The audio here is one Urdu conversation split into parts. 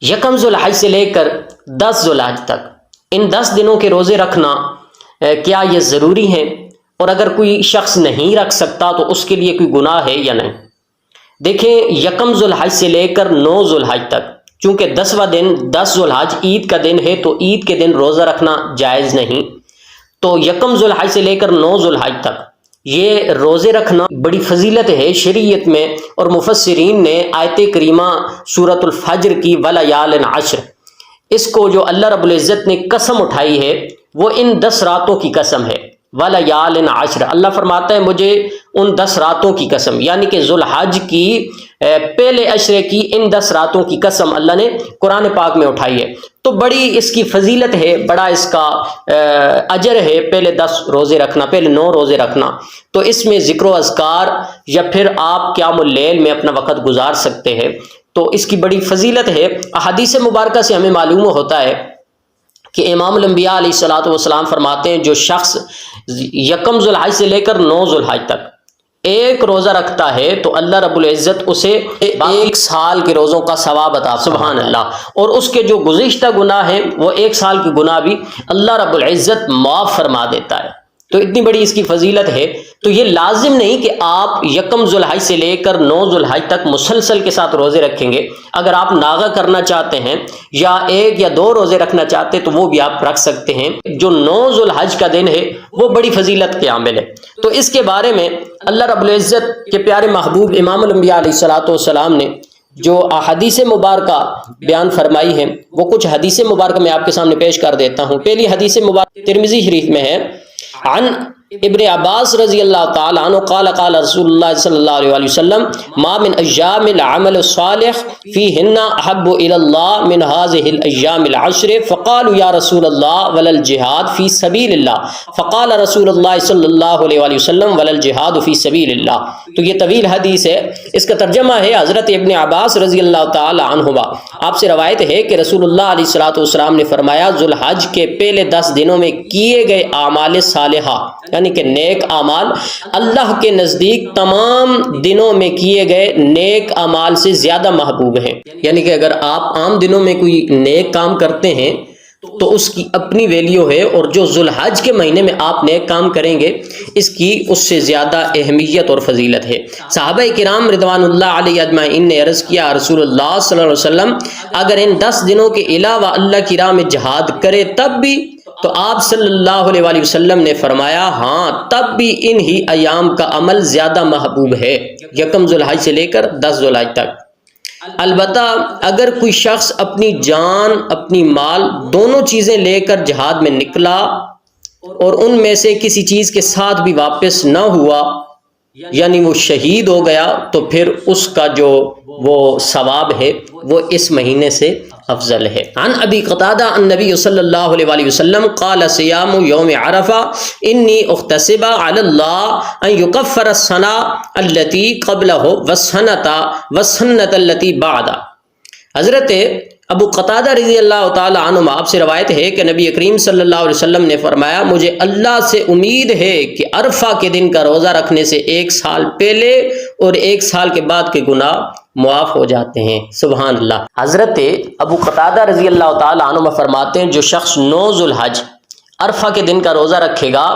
یکم ذوالحج سے لے کر 10 ذوالحج تک ان 10 دنوں کے روزے رکھنا کیا یہ ضروری ہیں؟ اور اگر کوئی شخص نہیں رکھ سکتا تو اس کے لیے کوئی گناہ ہے یا نہیں؟ دیکھیں، یکم ذوالحج سے لے کر 9 ذوالحج تک، چونکہ 10واں دن 10 ذوالحج عید کا دن ہے تو عید کے دن روزہ رکھنا جائز نہیں، تو یکم ذوالحج سے لے کر 9 ذوالحج تک یہ روزے رکھنا بڑی فضیلت ہے شریعت میں، اور مفسرین نے آیت کریمہ سورۃ الفجر کی ولیال عشر، اس کو جو اللہ رب العزت نے قسم اٹھائی ہے وہ ان 10 راتوں کی قسم ہے، ولیال عشر۔ اللہ فرماتا ہے مجھے ان 10 راتوں کی قسم، یعنی کہ ذوالحج کی پہلے عشرے کی ان 10 راتوں کی قسم اللہ نے قرآن پاک میں اٹھائی ہے، تو بڑی اس کی فضیلت ہے، بڑا اس کا اجر ہے پہلے 10 روزے رکھنا، پہلے 9 روزے رکھنا، تو اس میں ذکر و اذکار یا پھر آپ قیام اللیل میں اپنا وقت گزار سکتے ہیں، تو اس کی بڑی فضیلت ہے۔ احادیث مبارکہ سے ہمیں معلوم ہوتا ہے کہ امام الانبیاء علیہ الصلوۃ والسلام فرماتے ہیں جو شخص یکم ذوالحج سے لے کر 9 ذوالحج تک ایک روزہ رکھتا ہے تو اللہ رب العزت اسے 1 سال کے روزوں کا ثواب عطا، سبحان اللہ، اور اس کے جو گزشتہ گناہ ہیں وہ 1 سال کے گناہ بھی اللہ رب العزت معاف فرما دیتا ہے، تو اتنی بڑی اس کی فضیلت ہے۔ تو یہ لازم نہیں کہ آپ یکم ذوالحج سے لے کر 9 ذوالحج تک مسلسل کے ساتھ روزے رکھیں گے، اگر آپ ناغہ کرنا چاہتے ہیں یا 1 یا 2 روزے رکھنا چاہتے ہیں تو وہ بھی آپ رکھ سکتے ہیں۔ جو 9 ذوالحج کا دن ہے وہ بڑی فضیلت کے عامل ہے، تو اس کے بارے میں اللہ رب العزت کے پیارے محبوب امام الانبیاء علیہ الصلوۃ والسلام نے جو احادیث مبارکہ بیان فرمائی ہیں وہ کچھ حدیث مبارکہ میں آپ کے سامنے پیش کر دیتا ہوں۔ پہلی حدیث مبارکہ ترمذی شریف میں ہے، عن ابن عباس رضی اللہ تعالی عنہ قال قال رسول اللہ صلی اللہ علیہ وسلم ما من ایام العمل الصالح فیہن احب الی اللہ من هذه الايام العشر فقالوا یا رسول اللہ ولا الجہاد فی سبیل اللہ فقال رسول اللہ صلی اللہ علیہ وسلم ولا الجہاد فی سبیل اللہ۔ تو یہ طویل حدیث ہے، اس کا ترجمہ ہے حضرت ابن عباس رضی اللہ تعالی عنہما، آپ سے روایت ہے کہ رسول اللہ علیہ الصلوۃ والسلام نے فرمایا ذوالحج کے پہلے 10 دنوں میں کیے گئے اعمال صالحہ یعنی کہ نیک اعمال اللہ کے نزدیک تمام دنوں میں کیے گئے نیک اعمال سے زیادہ محبوب ہیں، یعنی کہ اگر آپ عام دنوں میں کوئی نیک کام کرتے ہیں تو اس کی اپنی ویلیو ہے، اور جو ذوالحج کے مہینے میں آپ نیک کام کریں گے اس کی اس سے زیادہ اہمیت اور فضیلت ہے۔ صحابہ کرام رضوان اللہ علیہ اجمعین نے عرض کیا رسول اللہ صلی اللہ علیہ وسلم اگر ان 10 دنوں کے علاوہ اللہ کی راہ میں جہاد کرے تب بھی؟ تو آپ صلی اللہ علیہ وسلم نے فرمایا ہاں تب بھی ان ہی ایام کا عمل زیادہ محبوب ہے، یکم ذوالحج سے لے کر 10 ذوالحج تک۔ البتہ اگر کوئی شخص اپنی جان اپنی مال دونوں چیزیں لے کر جہاد میں نکلا اور ان میں سے کسی چیز کے ساتھ بھی واپس نہ ہوا یعنی وہ شہید ہو گیا تو پھر اس کا جو وہ ثواب ہے وہ اس مہینے سے افضل ہے۔ عن ابی قتادہ النبی صلی اللہ علیہ وسلم قال صیام یوم عرفہ انی احتسب علی اللہ ان یکفر السنہ التي قبلہ والسنۃ التي بعدہ۔ حضرت ابو قتادہ رضی اللہ تعالی عنہ آپ سے روایت ہے کہ نبی کریم صلی اللہ علیہ وسلم نے فرمایا مجھے اللہ سے امید ہے کہ عرفہ کے دن کا روزہ رکھنے سے 1 سال پہلے اور 1 سال کے بعد کے گناہ معاف ہو جاتے ہیں، سبحان اللہ۔ حضرت ابو قتادہ رضی اللہ تعالی عنہ فرماتے ہیں جو شخص 9 ذوالحج عرفہ کے دن کا روزہ رکھے گا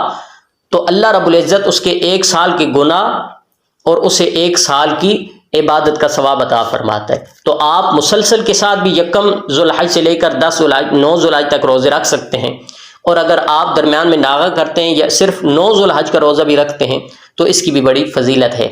تو اللہ رب العزت اس کے 1 سال کے گناہ اور اسے 1 سال کی عبادت کا ثواب عطا فرماتا ہے۔ تو آپ مسلسل کے ساتھ بھی یکم ذوالحج سے لے کر 9 ذوالحج تک روزے رکھ سکتے ہیں، اور اگر آپ درمیان میں ناغہ کرتے ہیں یا صرف 9 ذوالحج کا روزہ بھی رکھتے ہیں تو اس کی بھی بڑی فضیلت ہے۔